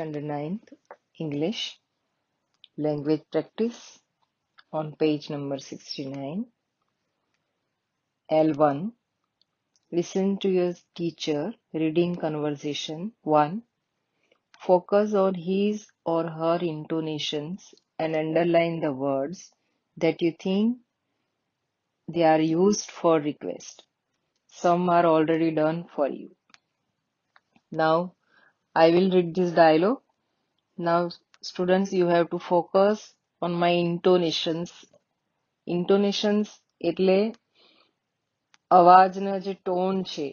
Standard 9th English Language Practice on page number 69. L1. Listen to your teacher reading conversation. 1. Focus on his or her intonations and underline the words that you think they are used for request. Some are already done for you. Now, I will read this dialogue. Now, students, you have to focus on my intonations. Intonations એટલે અવાજનો જે tone છે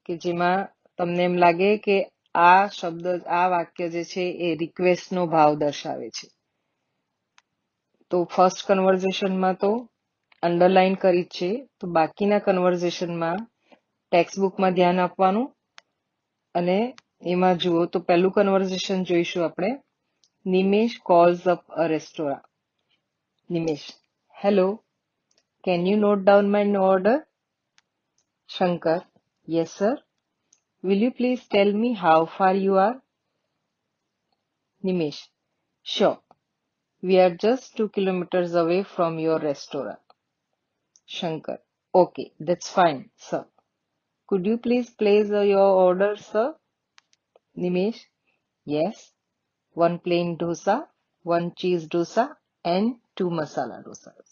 કે જેમાં તમને એમ લાગે કે આ શબ્દ આ વાક્ય જે છે એ રિક્વેસ્ટનો ભાવ દર્શાવે છે. તો ફર્સ્ટ કન્વર્ઝેશનમાં તો અંડરલાઈન કરી જ છે, તો બાકીના કન્વર્ઝેશનમાં ટેક્સ્ટ બુકમાં ધ્યાન આપવાનું અને એમાં જુઓ તો પહેલું કન્વર્ઝેશન જોઈશું આપણે. Nimesh calls up a restaurant. Nimesh, hello, can you note down my order? Shankar, yes sir. Will you please tell me how far you are? Nimesh, sure. We are just 2 kilometers away from your restaurant. Shankar, okay, that's fine, sir. Could you please place your order, sir? Nimesh, yes. 1 plain dosa, 1 cheese dosa and 2 masala dosas.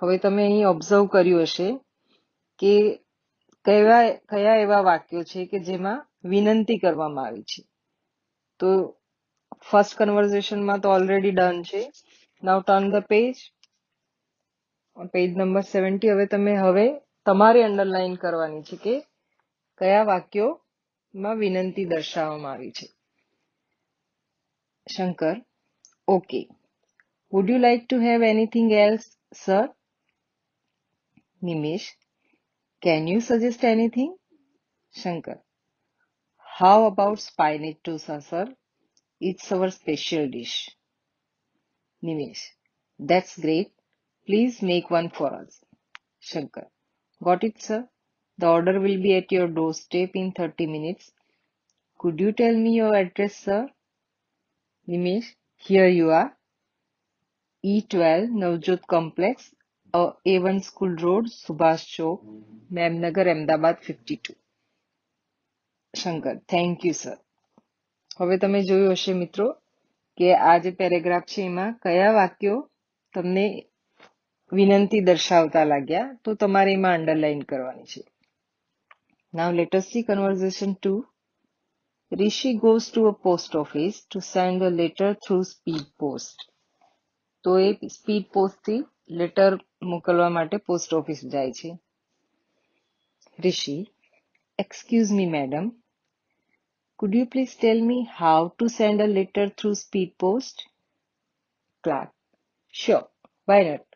હવે તમે અહીં observe કર્યું હશે કે કયા એવા વાક્યો છે કે જેમાં વિનંતી કરવામાં આવી છે. તો ફર્સ્ટ કન્વર્ઝેશનમાં તો ઓલરેડી ડન છે. Now turn the page on page number 70. હવે તમારે અંડરલાઈન કરવાની છે કે કયા વાક્યોમાં વિનંતી દર્શાવવામાં આવી છે. Shankar, okay. Would you like to have anything else, sir? Nimesh, can you suggest anything? Shankar, how about spinach dosa, sir? It's our special dish. Nimesh, that's great. Please make one for us. Shankar, got it, sir. The order will be at your doorstep in 30 minutes. Could you tell me your address, sir? Nimesh, here you are. E12 Navjot Complex, A1 School Road, Subhash Chowk, Memnagar, Ahmedabad 52. Shankar, thank you sir. હવે તમે જોયું હશે મિત્રો કે આ જે paragraph છે એમાં કયા વાક્યો તમને વિનંતી દર્શાવતા લાગ્યા, તો તમારે એમાં અંડરલાઈન કરવાની છે. Now let us see conversation 2. Rishi goes to a post office to send a letter through speed post. તો એ સ્પીડ પોસ્ટથી લેટર મોકલવા માટે પોસ્ટ ઓફિસ જાય છે. રિષિ, excuse me madam, could you please tell me how to send a letter through speed post? Clerk, sure, why not?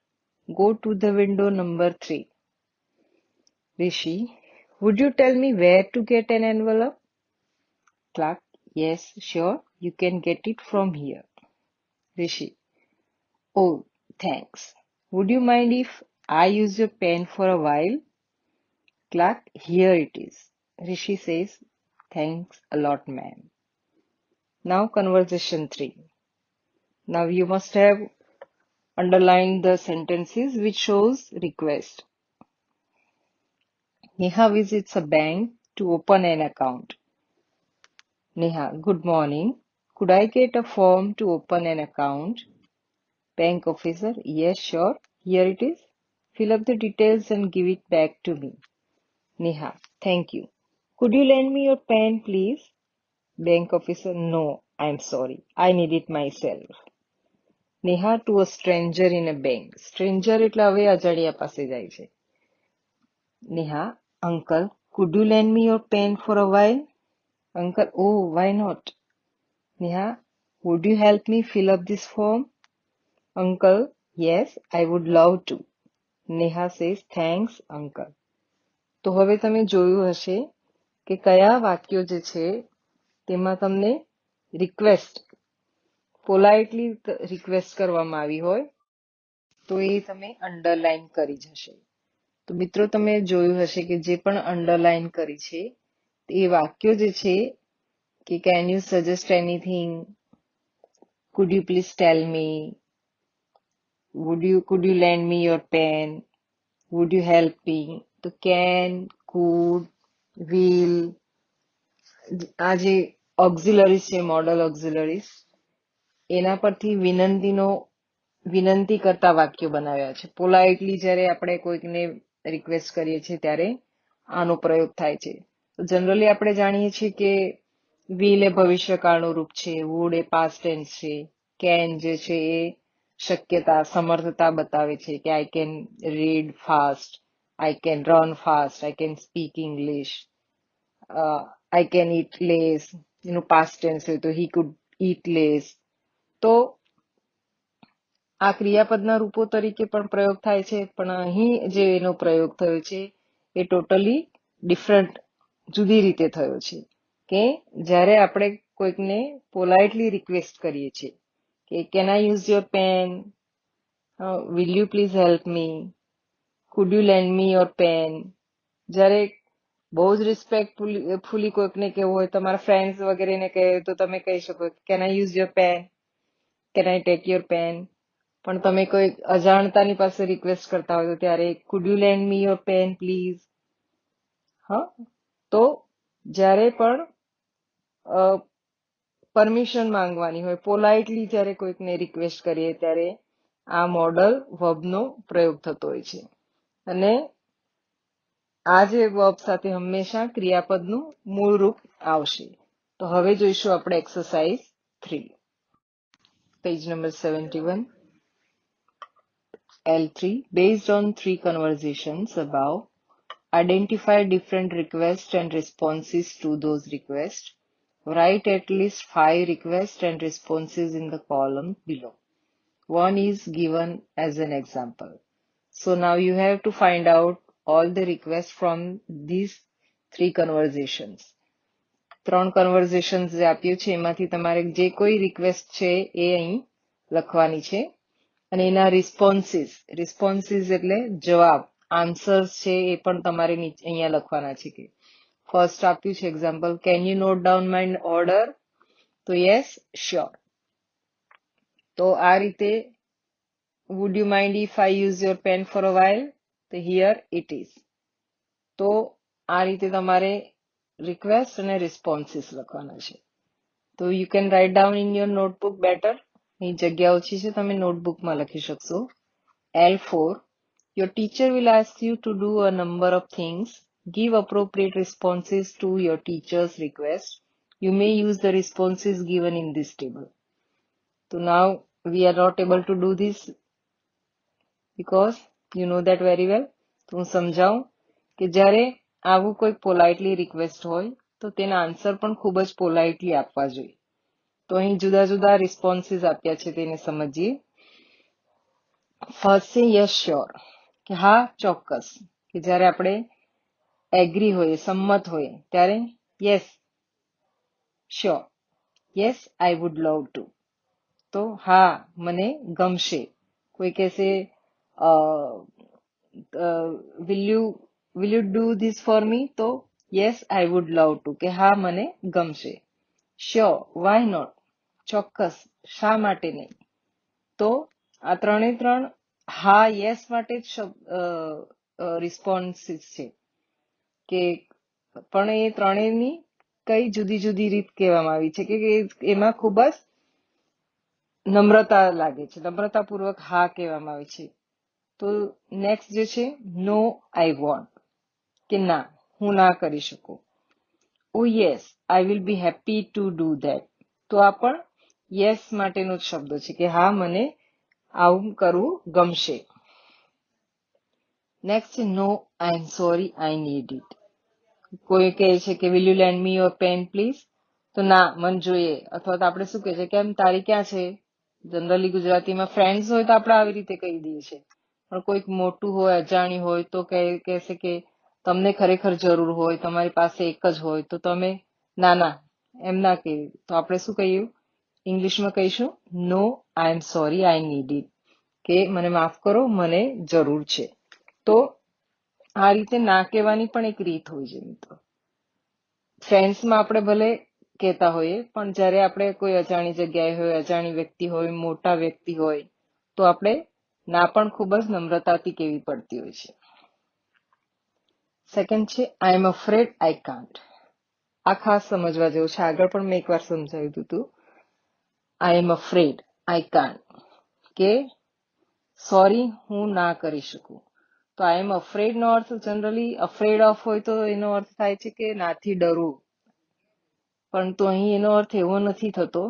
Go to the window number 3. Rishi, would you tell me where to get an envelope? Clerk, yes, sure, you can get it from here. Rishi, oh, thanks. Would you mind if I use your pen for a while? Clerk, here it is. Rishi says, thanks a lot, ma'am. Now conversation 3. Now you must have underlined the sentences which shows request. Neha visits a bank to open an account. Neha, good morning. Could I get a form to open an account? Bank officer, yes, sure. Here it is. Fill up the details and give it back to me. Neha, thank you. Could you lend me your pen, please? Bank officer, no, I'm sorry. I need it myself. Neha to a stranger in a bank. Stranger એટલે હવે અજાણ્યા પાસે જાય છે. Neha, uncle, could you lend me your pen for a while? Uncle, oh, why not? Neha, would you help me fill up this form? Uncle, yes, I would love to. Neha says, thanks, uncle. તો હવે તમે જોયું હશે કે કયા વાક્યો જે છે તેમાં તમને રિક્વેસ્ટ પોલાઇટલી રિક્વેસ્ટ કરવામાં આવી હોય તો એ તમે અંડરલાઈન કરી જશે. તો મિત્રો તમે જોયું હશે કે જે પણ અંડરલાઈન કરી છે એ વાક્યો જે છે કે can you suggest anything, food you please tell me, could you lend me your pen, would you help me. તો can, could, will, આ જે ઓક્ઝિલરીઝ છે, મોડલ ઓક્ઝિલરીઝ, એના પરથી વિનંતી કરતા વાક્યો બનાવ્યા છે. પોલાઇટલી જ્યારે આપણે કોઈકને રિક્વેસ્ટ કરીએ છીએ ત્યારે આનો પ્રયોગ થાય છે. જનરલી આપણે જાણીએ છીએ કે will એ ભવિષ્યકાળનું રૂપ છે, would એ પાસ્ટ ટેન્સ છે, can જે છે એ શક્યતા, સમર્થતા બતાવે છે કે I can read fast, I can run fast, I can speak English, I can eat less, એનું પાસ્ટ ટેન્સ હોય તો હી કુડ ઇટ લેસ. તો આ ક્રિયાપદના રૂપો તરીકે પણ પ્રયોગ થાય છે, પણ અહીં જે એનો પ્રયોગ થયો છે એ ટોટલી ડિફરન્ટ, જુદી રીતે થયો છે. કે જ્યારે આપણે કોઈકને પોલાઇટલી રિક્વેસ્ટ કરીએ છીએ કે can I use your pen, will you please help me, could you lend me your pen. જ્યારે બહુ જ રિસ્પેક્ટફુલી કોઈકને કહેવું હોય, તમારા ફ્રેન્ડ્સ વગેરેને કહે તો તમે કહી શકો can I use your pen, can I take your pen. પણ તમે કોઈ અજાણતાની પાસે રિક્વેસ્ટ કરતા હોય તો ત્યારે could you lend me your pen please. હા, તો જ્યારે પણ પરમિશન માંગવાની હોય, પોલાઇટલી જ્યારે કોઈકને રિક્વેસ્ટ કરીએ ત્યારે આ મોડલ વર્બનો પ્રયોગ થતો હોય છે. અને આ જે વર્બ સાથે હંમેશા ક્રિયાપદનું મૂળ રૂપ આવશે. તો હવે જોઈશું આપણે exercise 3, page number 71. L3, based on 3 conversations above, identify different requests and responses to those requests. Write at least 5 requests and responses in the column below. One is given as an example. So now you have to find out all the requests from these 3 conversations. 3 conversations જે આપ્યું છે એમાંથી તમારે જે કોઈ request છે એ અહીં લખવાની છે અને એના રિસ્પોન્સીસ એટલે જવાબ, આન્સર્સ છે એ પણ તમારે અહીંયા લખવાના છે. કે ફર્સ્ટ આપ્યું છે example, can you note down my order, તો યસ શ્યોર. તો આ રીતે would you mind if I use your pen for a while, તો here it is. તો આ રીતે તમારે રિક્વેસ્ટ અને રિસ્પોન્સીસ લખવાના છે. તો you can write down in your notebook better. અહીં જગ્યા ઓછી છે, તમે નોટબુકમાં લખી શકશો. L4, your teacher will ask you to do a number of things. Give appropriate responses to your teacher's request. You may use the responses given in this table. So now we are not able to do this because you know that very well. તો હું સમજાવું કે જ્યારે આવું કોઈ politely request હોય તો તેના આન્સર પણ ખૂબ જ પોલાઇટલી આપવા જોઈએ. તો અહીં જુદા જુદા રિસ્પોન્સીસ આપ્યા છે તેને સમજીએ. ફર્સ્ટ છે યસ શ્યોર, કે હા ચોક્કસ. કે જ્યારે આપણે એગ્રી હોઈએ, સંમત હોઈએ ત્યારે yes sure, yes I would love to. તો હા મને ગમશે. કોઈ કહેશે will you do this for me, તો yes I would love to, કે હા મને ગમશે. sure, why not, ચોક્કસ શા માટે નહીં. તો આ ત્રણે ત્રણ હા યસ માટે જ રિસ્પોન્સીસ છે. કે પણ એ ત્રણેયની કઈ જુદી જુદી રીત કહેવામાં આવી છે કે એમાં ખૂબ જ નમ્રતા લાગે છે, નમ્રતાપૂર્વક હા કહેવામાં આવે છે. તો નેક્સ્ટ જે છે નો આઈ વોન્ટ, કે ના હું ના કરી શકું. ઓ yes I will be happy to do that. તો આ પણ યસ માટેનો જ શબ્દ છે કે હા મને આવું કરવું ગમશે. નેક્સ્ટ છે no I am sorry I need it. કોઈ કહે છે કે will you lend me your pen please, તો ના મને જોઈએ. અથવા તો આપણે શું કહે છે કેમ તારી ક્યાં છે. જનરલી ગુજરાતીમાં ફ્રેન્ડ્સ હોય તો આપણે આવી રીતે કહી દઈએ છીએ, પણ કોઈક મોટું હોય, અજાણ્યું હોય તો કહેશે કે તમને ખરેખર જરૂર હોય, તમારી પાસે એક જ હોય, તો તમે ના ના એમ ના કહેવું. તો આપણે શું કહીએ ઇંગ્લિશમાં કહીશું no I am sorry I need it, કે મને માફ કરો મને જરૂર છે. તો આ રીતે ના કહેવાની પણ એક રીત હોય છે મિત્રો. ફ્રેન્ડ્સમાં આપણે ભલે કહેતા હોઈએ, પણ જ્યારે આપણે કોઈ અજાણી જગ્યાએ હોય, અજાણી વ્યક્તિ હોય, મોટા વ્યક્તિ હોય, તો આપણે ના પણ ખૂબ જ નમ્રતાથી કહેવી પડતી હોય છે. સેકન્ડ છે આઈ એમ અફ્રેડ આઈ કાન્ટ. આ ખાસ સમજવા જેવું છે. આગળ પણ મેં એકવાર સમજાવ્યું હતું. I am afraid I can't, કે સોરી હું ના કરી શકું. તો આઈ એમ અફ્રેડ નો અર્થ જનરલી અફ્રેડ ઓફ હોય તો એનો અર્થ થાય છે કે નાથી ડરવું, પરંતુ અહીં એનો અર્થ એવો નથી થતો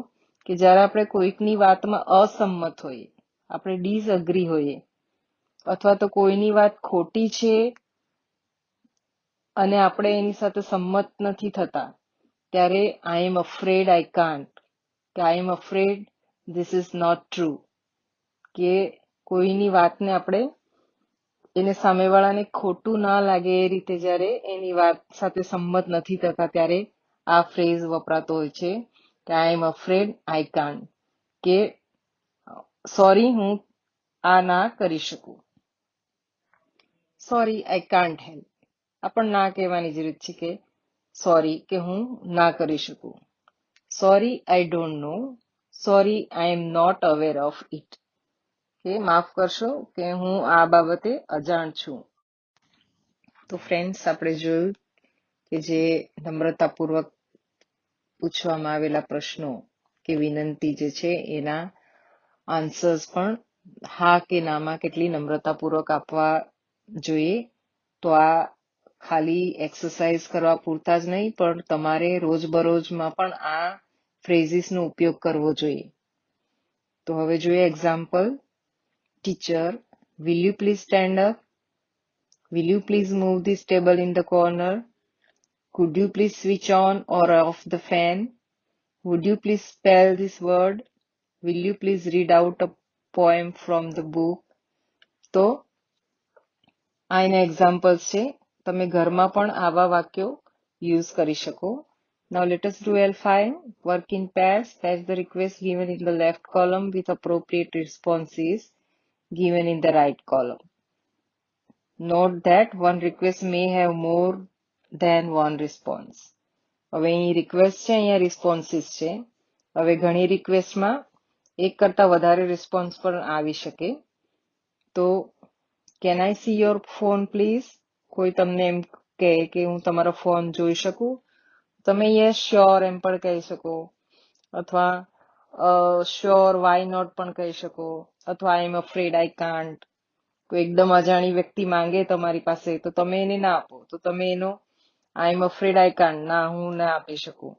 કે જ્યારે આપણે કોઈકની વાતમાં અસંમત હોઈએ, આપણે ડિસઅગ્રી હોઈએ, અથવા તો કોઈની વાત ખોટી છે અને આપણે એની સાથે સંમત નથી થતા, ત્યારે આઈ એમ અફ્રેડ આઈ કાન્ટ, કે I am afraid this is not true, કે કોઈની વાતને આપણે એને સામેવાળાને ખોટું ના લાગે એ રીતે જ્યારે એની વાત સાથે સંમત નથી થતા, ત્યારે આ ફ્રેઝ વપરાતો હોય છે કે I am afraid I can't, કે સોરી હું આ ના કરી શકું. સોરી આઈ કાન્ટ હેલ્પ, આ પણ ના કહેવાની જરૂર છે કે સોરી કે હું ના કરી શકું. Sorry I don't know, sorry I am not aware of it, કે માફ કરશો કે હું આ બાબતે અજાણ છું. તો ફ્રેન્ડ્સ, આપણે જોયું કે જે નમ્રતાપૂર્વક પૂછવામાં આવેલા પ્રશ્નો કે વિનંતી જે છે એના આન્સર્સ પણ હા કે નામાં કેટલી નમ્રતાપૂર્વક આપવા જોઈએ. તો આ ખાલી એક્સરસાઇઝ કરવા પૂરતા જ નહીં, પણ તમારે રોજબરોજમાં પણ આ ફ્રેઝીસનો ઉપયોગ કરવો જોઈએ. તો હવે જોઈએ example. Teacher, will you please stand up? Will you please move this table in the corner? Could you please switch on or off the fan? Would you please spell this word? Will you please read out a poem from the book? તો આ એના examples છે. તમે ઘરમાં પણ આવા વાક્યો use કરી શકો. Now let us do L5. Work in pairs. Patch the request given in the left column with appropriate responses given in the right column. Note that one request may have more than one response. હવે અહીં request છે, અહીંયા responses છે. હવે ઘણી રિક્વેસ્ટમાં એક કરતા વધારે રિસ્પોન્સ પણ આવી શકે. તો can I C your phone please? કોઈ તમને એમ કહે કે હું તમારો ફોન જોઈ શકું, તમે યસ શ્યોર એમ પણ કહી શકો, અથવા શ્યોર વાય નોટ પણ કહી શકો, અથવા આઈ એમ અફ્રેડ આઈ કાન્ટ. કોઈ એકદમ અજાણી વ્યક્તિ માંગે તમારી પાસે તો તમે એને ના આપો, તો તમે એનો આઈ એમ અફ્રેડ આઈ કાન્ટ, ના હું ના આપી શકું.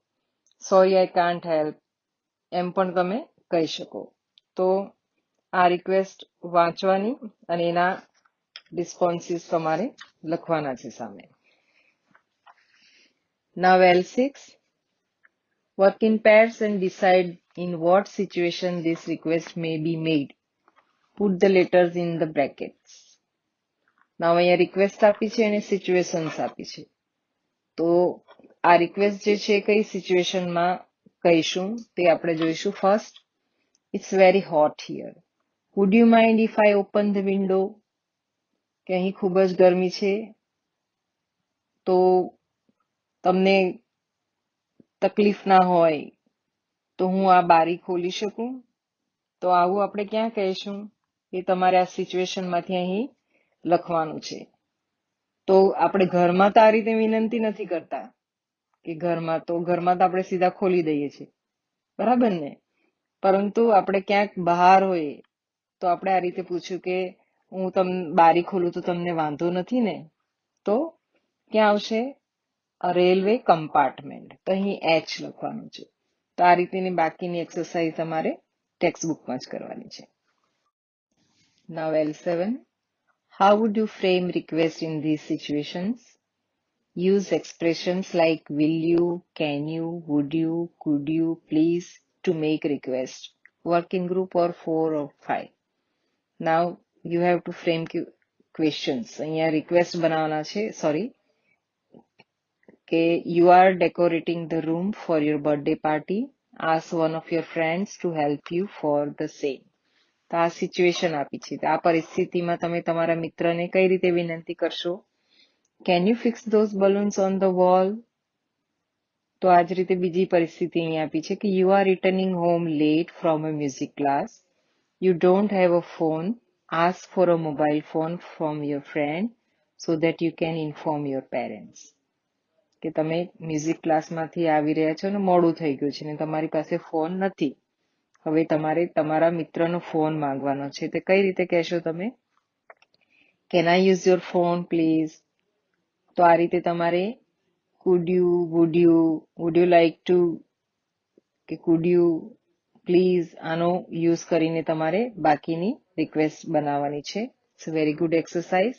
સોરી આઈ કાન્ટ હેલ્પ એમ પણ તમે કહી શકો. તો આ રિક્વેસ્ટ વાંચવાની અને એના રિસ્પોન્સીસ તમારે લખવાના છે સામે. Now L6. Work in pairs and decide in what situation this request may be made. Put the letters in the brackets. Now અહીંયા રિક્વેસ્ટ આપી છે અને સિચ્યુએશન્સ આપી છે. તો આ રિક્વેસ્ટ જે છે કઈ સિચ્યુએશનમાં કહીશું તે આપણે જોઈશું. First, it's very hot here. Would you mind if I open the window? કે અહીં ખૂબ જ ગરમી છે, તો તમને તકલીફ ના હોય તો હું આ બારી ખોલી શકું? તો આવું આપણે ક્યાં કહીશું એ તમારે આ સિચ્યુએશનમાંથી અહીં લખવાનું છે. તો આપણે ઘરમાં તો આ રીતે વિનંતી નથી કરતા, કે ઘરમાં તો આપણે સીધા ખોલી દઈએ છીએ, બરાબર ને? પરંતુ આપણે ક્યાંક બહાર હોઈએ તો આપણે આ રીતે પૂછ્યું કે હું બારી ખોલું તો તમને વાંધો નથી ને? તો ક્યાં આવશે? Railway compartment. તો અહીં એચ લખવાનું છે. તો આ રીતેની બાકીની એક્સરસાઇઝ તમારે ટેક્સ્ટ બુકમાં જ કરવાની છે. Now L7. How would you frame request in these situations? Use expressions like will you, can you, would you, could you, please to make request. Work in group or 4 or 5. Now you have to frame questions. અહીંયા request બનાવવાના છે. Sorry. કે you are decorating the room for your birthday party. Ask one of your friends to help you for the same. તો આ situation આપી છે. આ પરિસ્થિતિમાં તમે તમારા મિત્રને કઈ રીતે વિનંતી કરશો? Can you fix those balloons on the wall? તો આ જ રીતે બીજી પરિસ્થિતિ અહીં આપી છે કે you are returning home late from a music class, you don't have a phone, ask for a mobile phone from your friend so that you can inform your parents. કે તમે મ્યુઝિક ક્લાસમાંથી આવી રહ્યા છો ને મોડું થઈ ગયું છે ને તમારી પાસે ફોન નથી, હવે તમારે તમારા મિત્રનો ફોન માંગવાનો છે, તે કઈ રીતે કહેશો તમે? Can I use your phone please? તો આ રીતે તમારે could you, would you like to કે could you please આનો યુઝ કરીને તમારે બાકીની રિક્વેસ્ટ બનાવવાની છે. It's a very good exercise.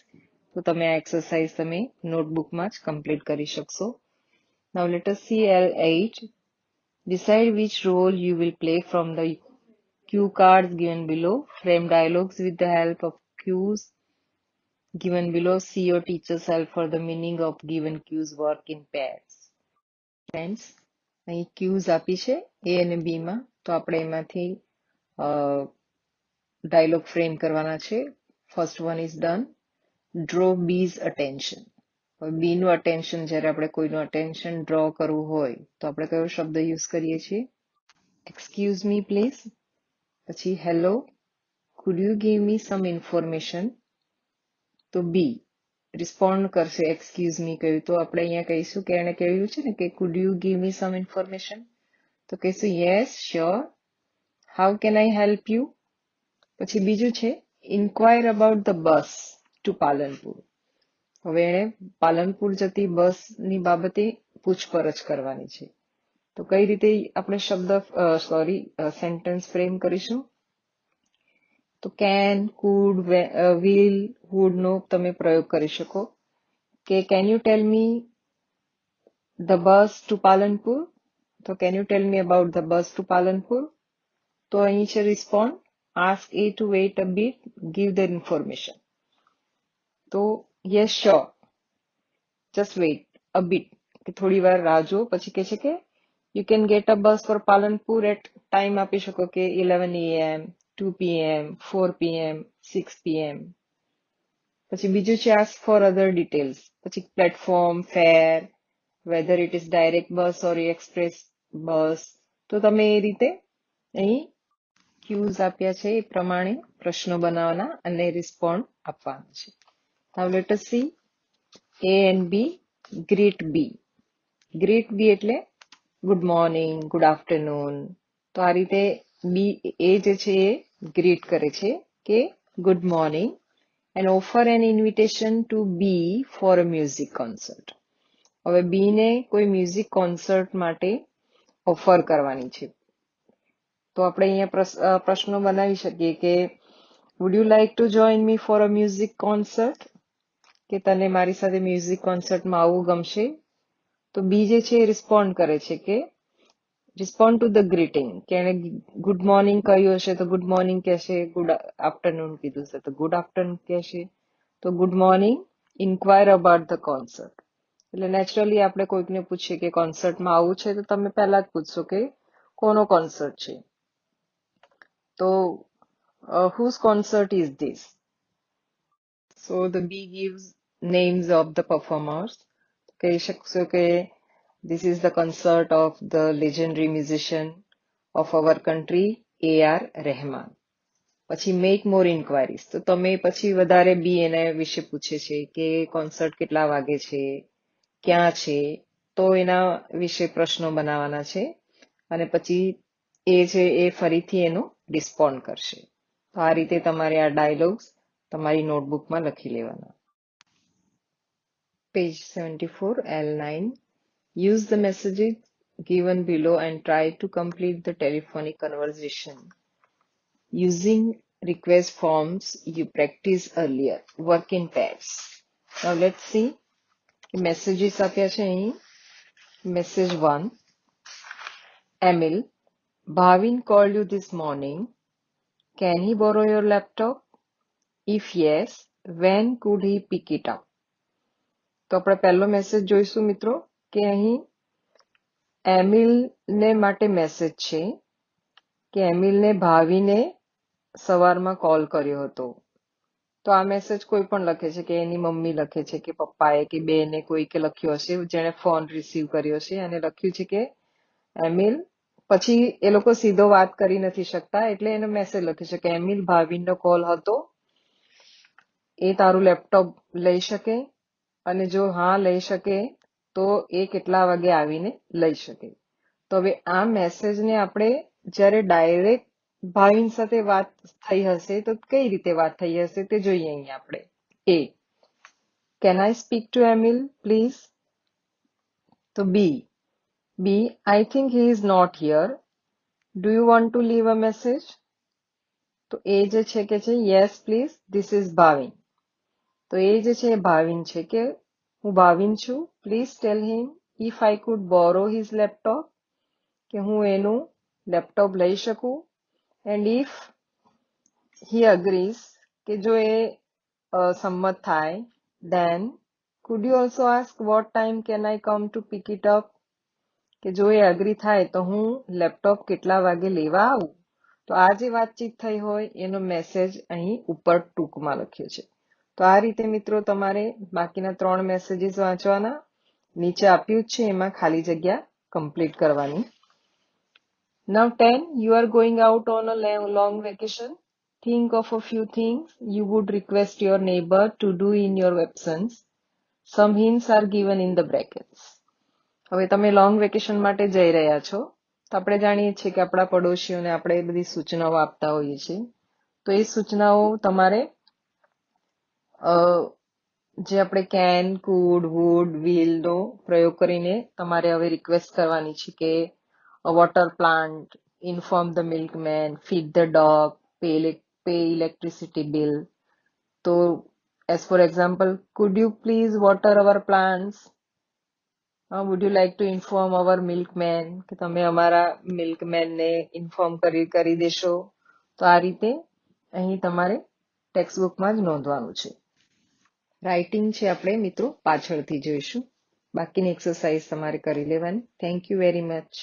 તો તમે આ એક્સરસાઇઝ તમે નોટબુકમાં જ કમ્પ્લીટ કરી શકશો. Now let us see L8. Decide which role you will play from the cue cards given below. Frame dialogues with the help of cues given below. See your teacher's help for the meaning of given cues. Work in pairs. Friends, અહીં cues આપી છે A અને B માં, તો આપણે એમાંથી dialog frame કરવાના છે. First one is done. Draw B's attention. B નું અટેન્શન, જ્યારે આપણે કોઈનું અટેન્શન ડ્રો કરવું હોય તો આપણે કયો શબ્દ યુઝ કરીએ છીએ? Excuse me please. પછી hello, could you give me some information? તો બી રિસ્પોન્ડ કરશે એક્સક્યુઝ મી કહ્યું તો આપણે અહીંયા કહીશું કે એણે કહ્યું છે ને કે could you give me some information, તો કહીશું yes sure. How can I help you? પછી બીજું છે inquire about the bus to Palanpur. હવે એણે પાલનપુર જતી બસની બાબતે પૂછપરછ કરવાની છે, તો કઈ રીતે આપણે સેન્ટેન્સ ફ્રેમ કરીશું? તો કેન, કુડ, વિલ, વુડ નો તમે પ્રયોગ કરી શકો કે can you tell me the bus to Palanpur? તો can you tell me about the bus to Palanpur? તો અહીં છે respond, ask A to wait a bit, give the information. તો yes sure, just wait a bit, કે થોડી વાર રાહ જો. પછી કહે છે કે you can get a bus for Palanpur at time આપી શકો કે 11 AM, 2 PM, 4 PM, 6 PM. પછી બીજું છે ask for other details. પછી platform, fair, whether it is direct bus or express bus. તો તમે એ રીતે અહીં ક્યુઝ આપ્યા છે એ પ્રમાણે પ્રશ્નો બનાવવાના અને રિસ્પોન્ડ આપવાના છે. Now let us see A and B. Greet B. Greet B એટલે ગુડ મોર્નિંગ, ગુડ આફ્ટરનૂન. તો આ રીતે બી એ જે છે એ ગ્રીટ કરે છે કે good morning and offer an invitation to B for a music concert. હવે બી ને કોઈ મ્યુઝિક કોન્સર્ટ માટે ઓફર કરવાની છે, તો આપણે અહીંયા પ્રશ્નો બનાવી શકીએ કે wood you like to join me for a music concert? કે તને મારી સાથે મ્યુઝિક કોન્સર્ટમાં આવવું ગમશે? તો બી જે છે એ રિસ્પોન્ડ કરે છે કે રિસ્પોન્ડ ટુ ધ ગ્રીટિંગ, કે એને ગુડ મોર્નિંગ કહ્યું હશે તો ગુડ મોર્નિંગ કહેશે, ગુડ આફ્ટરનૂન કીધું હશે તો ગુડ આફ્ટરનૂન કહેશે. તો good morning, inquire about the concert. એટલે નેચરલી આપણે કોઈકને પૂછીએ કે કોન્સર્ટમાં આવવું છે તો તમે પહેલા જ પૂછશો કે કોનો કોન્સર્ટ છે, તો whose concert is this? So the B gives names of the performers. કહી શકશો કે this is the concert of the legendary musician of our country, A.R. Rahman. પછી make more inquiries. તો તમે પછી વધારે બી એના વિશે પૂછે છે કે કોન્સર્ટ કેટલા વાગે છે, ક્યાં છે, તો એના વિશે પ્રશ્નો બનાવવાના છે અને પછી એ છે એ ફરીથી એનો રિસ્પોન્ડ કરશે. તો આ રીતે તમારે આ ડાયલોગ્સ તમારી નોટબુકમાં લખી લેવાના. Page 74, L9. Use the messages given below and try to complete the telephonic conversation using request forms you practiced earlier. Work in pairs. Now let's see. Messages આપ્યા છે અહીં. Message 1. Emil, Bhavin called you this morning. Can he borrow your laptop? If yes, when could he pick it up? તો આપણે પહેલો message જોઈશું મિત્રો કે અહીં એમિલને માટે મેસેજ છે કે એમિલને ભાવિને સવારમાં કોલ કર્યો હતો તો આ મેસેજ કોઈ પણ લખે છે કે એની મમ્મી લખે છે કે પપ્પાએ કે બેને કોઈકે લખ્યો હશે જેણે ફોન રિસીવ કર્યો છે અને લખ્યું છે કે એમિલ, પછી એ લોકો સીધો વાત કરી નથી શકતા એટલે એને મેસેજ લખે છે કે એમિલ, ભાવિનનો કોલ હતો, એ તારું લેપટોપ લઈ શકે અને જો હા લઈ શકે તો એ કેટલા વાગે આવીને લઈ શકે. તો હવે આ મેસેજને આપણે જ્યારે ડાયરેક્ટ ભાવિન સાથે વાત થઈ હશે તો કઈ રીતે વાત થઈ હશે તે જોઈએ અહીંયા આપણે. A, can I speak to Emil please? તો B, I think he is not here. Do you want to leave a message? તો એ જે છે કે છે yes please, this is Bhavin. તો એ જે છે ભાવિન છે કે હું ભાવિન છું, please tell him if I could borrow his laptop, કે હું એનું લેપટોપ લઈ શકું, and if he agrees, કે જો એ સંમત થાય, then could you also ask what time can I come to pick it up? કે જો એ અગ્રી થાય તો હું લેપટોપ કેટલા વાગે લેવા આવું. તો આ જે વાતચીત થઈ હોય એનો મેસેજ અહીં ઉપર ટૂંકમાં લખ્યો છે. તો આ રીતે મિત્રો તમારે બાકીના 3 મેસેજીસ વાંચવાના, નીચે આપ્યું જ છે એમાં ખાલી જગ્યા કમ્પ્લીટ કરવાની. Now 10, you are going out on a long vacation. Think of a few things you would request your neighbor to do in your absence. Some hints are given in the brackets. હવે તમે long vacation માટે જઈ રહ્યા છો તો આપણે જાણીએ છીએ કે આપણા પડોશીઓને આપણે બધી સૂચનાઓ આપતા હોઈએ છીએ. તો એ સૂચનાઓ તમારે જે આપણે કેન, કુડ, વુડ, વિલનો પ્રયોગ કરીને તમારે હવે રિક્વેસ્ટ કરવાની છે કે water plant, inform the milkman, feed the dog, pay electricity bill. તો as for example, could you please water our plants? Would you like to inform our milkman, કે તમે અમારા મિલ્કમેનને ઇન્ફોર્મ કરી દેશો. તો આ રીતે અહીં તમારે ટેક્સ્ટ બુકમાં જ નોંધવાનું છે. રાઇટિંગ છે આપણે મિત્રો પાછળથી જોઈશું. બાકીની એક્સરસાઇઝ તમારે કરી લેવાની. Thank you very much.